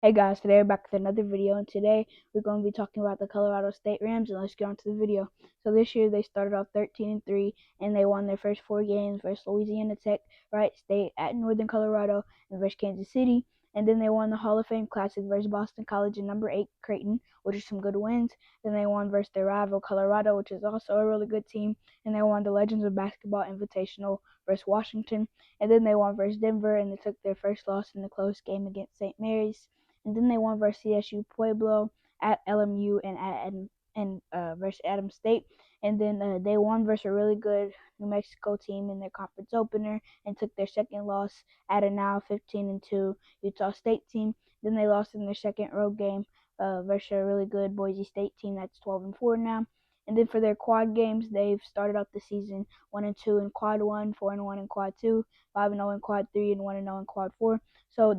Hey guys, today we're back with another video, and today we're going to be talking about the Colorado State Rams, and let's get on to the video. So this year they started off 13-3, and they won their first 4 games versus Louisiana Tech, Wright State, at Northern Colorado, and versus Kansas City. And then they won the Hall of Fame Classic versus Boston College and number 8 Creighton, which is some good wins. Then they won versus their rival Colorado, which is also a really good team, and they won the Legends of Basketball Invitational versus Washington. And then they won versus Denver, and they took their first loss in the close game against St. Mary's. And then they won versus CSU Pueblo, at LMU, and versus Adams State. And then they won versus a really good New Mexico team in their conference opener and took their second loss at a now 15-2 Utah State team. Then they lost in their second road game versus a really good Boise State team that's 12-4 now. And then for their quad games, they've started off the season 1-2 in quad 1, 4-1 in quad 2, 5-0 in quad 3, and 1-0 in quad 4. So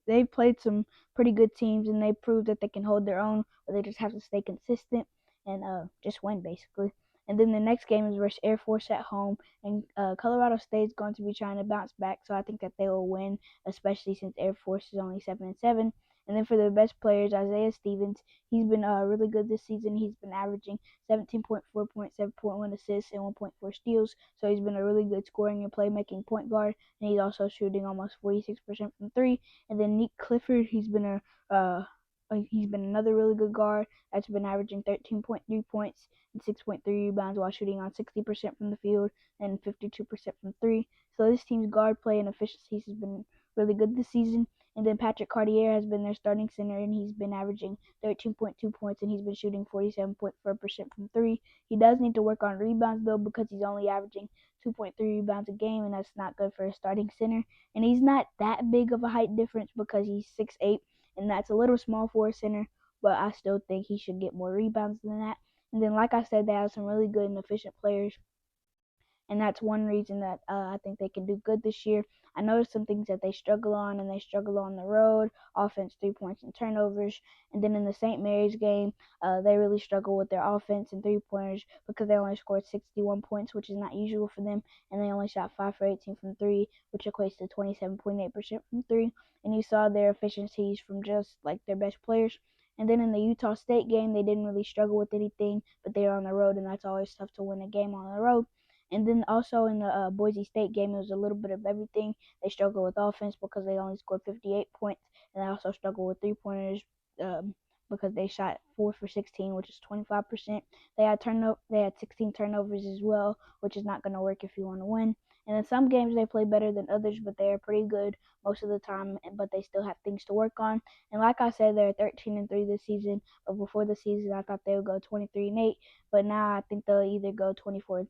they've played some pretty good teams, and they proved that they can hold their own, but they just have to stay consistent and just win, basically. And then the next game is versus Air Force at home, and Colorado State is going to be trying to bounce back, so I think that they will win, especially since Air Force is only 7-7. And then for the best players, Isaiah Stevens, he's been really good this season. He's been averaging 17.4 points, 7.1 assists, and 1.4 steals. So he's been a really good scoring and playmaking point guard, and he's also shooting almost 46% from three. And then Nick Clifford, he's been another really good guard that's been averaging 13.3 points and 6.3 rebounds while shooting on 60% from the field and 52% from three. So this team's guard play and efficiency has been really good this season. And then Patrick Cartier has been their starting center, and he's been averaging 13.2 points, and he's been shooting 47.4% from three. He does need to work on rebounds, though, because he's only averaging 2.3 rebounds a game, and that's not good for a starting center. And he's not that big of a height difference because he's 6'8", and that's a little small for a center, but I still think he should get more rebounds than that. And then, like I said, they have some really good and efficient players, and that's one reason that I think they can do good this year. I noticed some things that they struggle on, and they struggle on the road: offense, 3 points, and turnovers. And then in the St. Mary's game, they really struggle with their offense and 3-pointers because they only scored 61 points, which is not usual for them, and they only shot 5 for 18 from three, which equates to 27.8% from three. And you saw their efficiencies from just like their best players. And then in the Utah State game, they didn't really struggle with anything, but they were on the road, and that's always tough to win a game on the road. And then also in the Boise State game, it was a little bit of everything. They struggled with offense because they only scored 58 points, and they also struggled with 3-pointers um, because they shot 4 for 16, which is 25%. They had 16 turnovers as well, which is not going to work if you want to win. And in some games they play better than others, but they are pretty good most of the time. But they still have things to work on. And like I said, they're 13-3 this season. But before the season, I thought they would go 23-8. But now I think they'll either go 24-7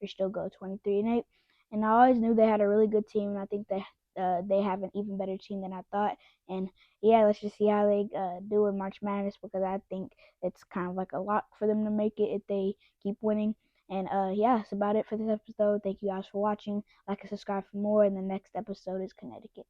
or still go 23-8. And I always knew they had a really good team, and I think they have an even better team than I thought. And yeah, let's just see how they do in March Madness, because I think it's kind of like a lock for them to make it if they keep winning. And yeah, that's about it for this episode. Thank you guys for watching. Like and subscribe for more. And the next episode is Connecticut.